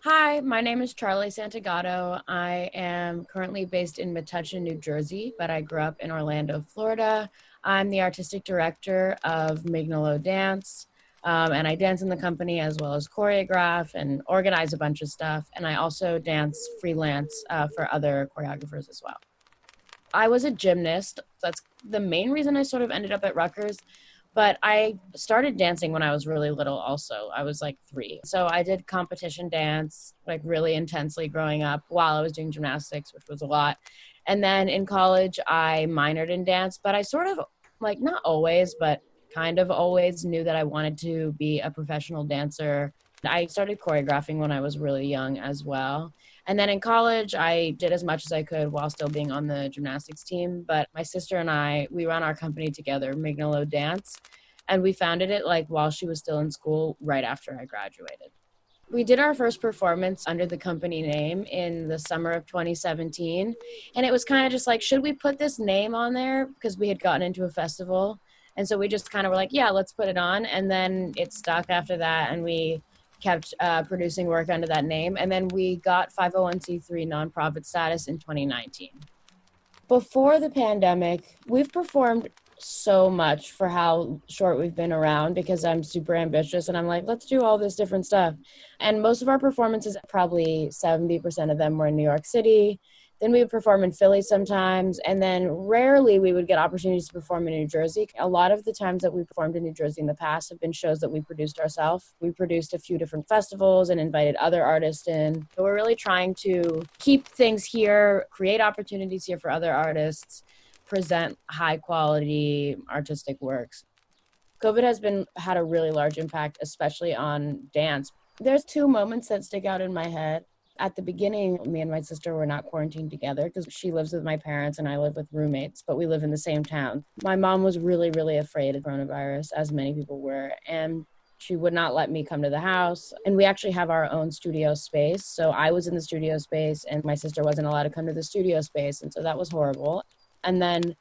Hi, my name is Charly Santagado. I am currently based in Metuchen, New Jersey, but I grew up in Orlando, Florida. I'm the artistic director of Mignolo Dance, and I dance in the company as well as choreograph and organize a bunch of stuff. And I also dance freelance for other choreographers as well. I was a gymnast. That's the main reason I sort of ended up at Rutgers. But I started dancing when I was really little also. I was like 3. So I did competition dance like really intensely growing up while I was doing gymnastics, which was a lot. And then in college, I minored in dance, but I sort of like not always, but kind of always knew that I wanted to be a professional dancer. I started choreographing when I was really young as well. And then in college, I did as much as I could while still being on the gymnastics team. But my sister and I, we run our company together, Mignolo Dance, and we founded it like while she was still in school, right after I graduated. We did our first performance under the company name in the summer of 2017. And it was kind of just like, should we put this name on there? Because we had gotten into a festival. And so we just kind of were like, yeah, let's put it on. And then it stuck after that. And we kept producing work under that name. And then we got 501c3 nonprofit status in 2019. Before the pandemic, we've performed so much for how short we've been around because I'm super ambitious and I'm like, let's do all this different stuff. And most of our performances, probably 70% of them were in New York City. Then we would perform in Philly sometimes, and then rarely we would get opportunities to perform in New Jersey. A lot of the times that we performed in New Jersey in the past have been shows that we produced ourselves. We produced a few different festivals and invited other artists in. So we're really trying to keep things here, create opportunities here for other artists, present high quality artistic works. COVID has been had a really large impact, especially on dance. There's 2 moments that stick out in my head. At the beginning, me and my sister were not quarantined together because she lives with my parents and I live with roommates, but we live in the same town. My mom was really, really afraid of coronavirus, as many people were, and she would not let me come to the house. And we actually have our own studio space. So I was in the studio space and my sister wasn't allowed to come to the studio space. And so that was horrible. And then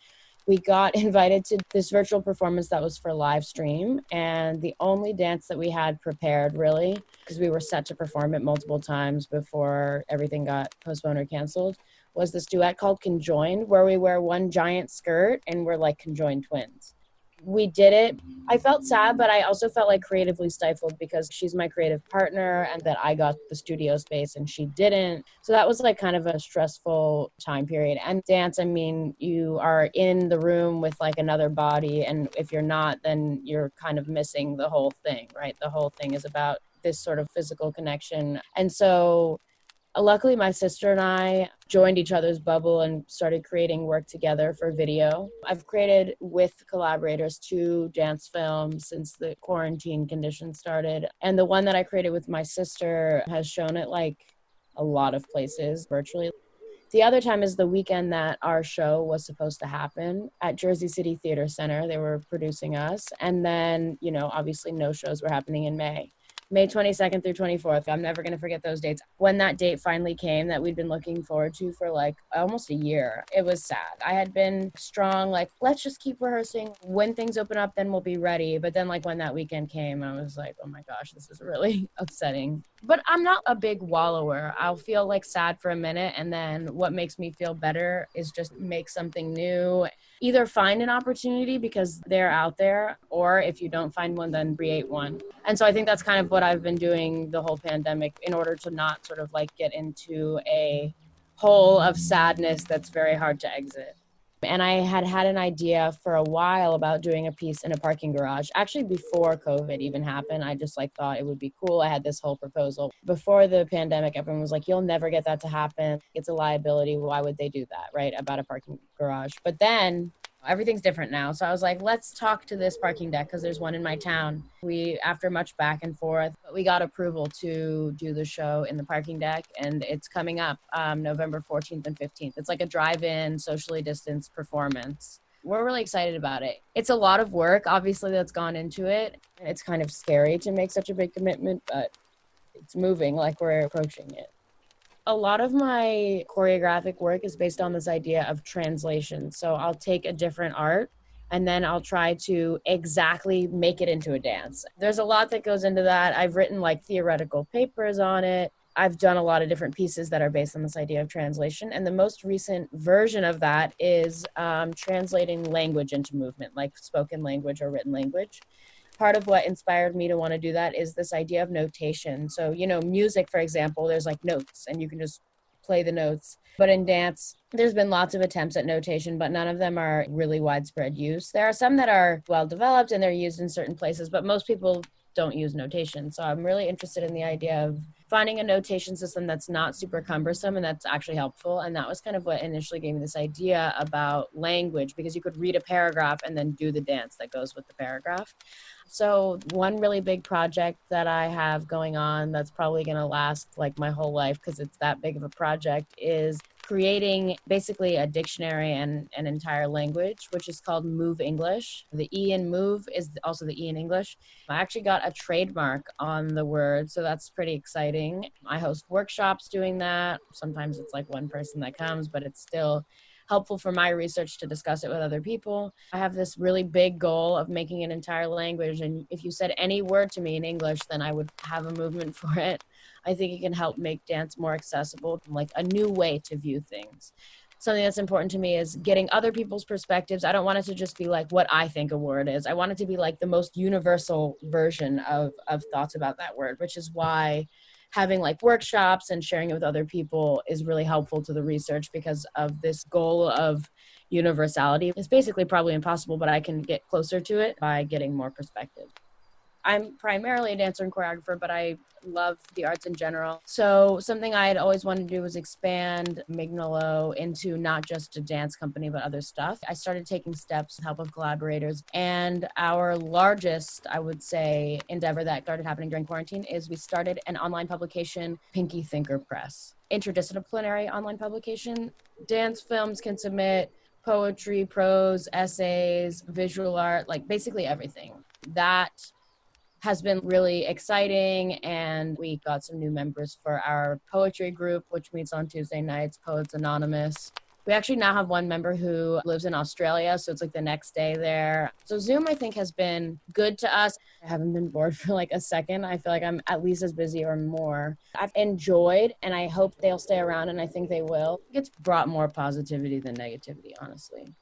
we got invited to this virtual performance that was for live stream. And the only dance that we had prepared, really, because we were set to perform it multiple times before everything got postponed or canceled, was this duet called Conjoined, where we wear one giant skirt and we're like conjoined twins. We did it. I felt sad, but I also felt like creatively stifled because she's my creative partner and that I got the studio space and she didn't. So that was like kind of a stressful time period. And dance, I mean, you are in the room with like another body. And if you're not, then you're kind of missing the whole thing, right? The whole thing is about this sort of physical connection. And so luckily, my sister and I joined each other's bubble and started creating work together for video. I've created with collaborators 2 dance films since the quarantine conditions started. And the one that I created with my sister has shown at like a lot of places virtually. The other time is the weekend that our show was supposed to happen at Jersey City Theater Center. They were producing us. And then, obviously no shows were happening in May. May 22nd through 24th. I'm never going to forget those dates. When that date finally came that we'd been looking forward to for like almost a year, it was sad. I had been strong, like, let's just keep rehearsing. When things open up, then we'll be ready. But then like when that weekend came, I was like, oh my gosh, this is really upsetting. But I'm not a big wallower. I'll feel like sad for a minute. And then what makes me feel better is just make something new. Either find an opportunity because they're out there, or if you don't find one, then create one. And so I think that's kind of what I've been doing the whole pandemic in order to not sort of like get into a hole of sadness that's very hard to exit. And I had had an idea for a while about doing a piece in a parking garage. Actually, before COVID even happened, I just like thought it would be cool. I had this whole proposal. Before the pandemic, everyone was like, you'll never get that to happen. It's a liability. Why would they do that, right? About a parking garage. But then everything's different now. So I was like, let's talk to this parking deck because there's one in my town. We, after much back and forth, we got approval to do the show in the parking deck, and it's coming up November 14th and 15th. It's like a drive-in, socially distanced performance. We're really excited about it. It's a lot of work, obviously, that's gone into it. It's kind of scary to make such a big commitment, but it's moving like we're approaching it. A lot of my choreographic work is based on this idea of translation. So I'll take a different art and then I'll try to exactly make it into a dance. There's a lot that goes into that. I've written like theoretical papers on it. I've done a lot of different pieces that are based on this idea of translation. And the most recent version of that is translating language into movement, like spoken language or written language. Part of what inspired me to want to do that is this idea of notation. So, music, for example, there's like notes and you can just play the notes. But in dance, there's been lots of attempts at notation, but none of them are really widespread use. There are some that are well developed and they're used in certain places, but most people don't use notation. So I'm really interested in the idea of finding a notation system that's not super cumbersome and that's actually helpful. And that was kind of what initially gave me this idea about language, because you could read a paragraph and then do the dance that goes with the paragraph. So one really big project that I have going on that's probably going to last like my whole life because it's that big of a project is creating basically a dictionary and an entire language, which is called Move English. The E in move is also the E in English. I actually got a trademark on the word, so that's pretty exciting. I host workshops doing that. Sometimes it's like one person that comes, but it's still helpful for my research to discuss it with other people. I have this really big goal of making an entire language. And if you said any word to me in English, then I would have a movement for it. I think it can help make dance more accessible, like a new way to view things. Something that's important to me is getting other people's perspectives. I don't want it to just be like what I think a word is. I want it to be like the most universal version of thoughts about that word, which is why having like workshops and sharing it with other people is really helpful to the research because of this goal of universality. It's basically probably impossible, but I can get closer to it by getting more perspective. I'm primarily a dancer and choreographer, but I love the arts in general. So something I had always wanted to do was expand Mignolo into not just a dance company, but other stuff. I started taking steps with help of collaborators. And our largest, I would say, endeavor that started happening during quarantine is we started an online publication, Pinky Thinker Press. Interdisciplinary online publication. Dance films can submit poetry, prose, essays, visual art, like basically everything. That has been really exciting. And we got some new members for our poetry group, which meets on Tuesday nights, Poets Anonymous. We actually now have one member who lives in Australia, so it's like the next day there. So Zoom, I think, has been good to us. I haven't been bored for like a second. I feel like I'm at least as busy or more. I've enjoyed, and I hope they'll stay around, and I think they will. It's brought more positivity than negativity, honestly.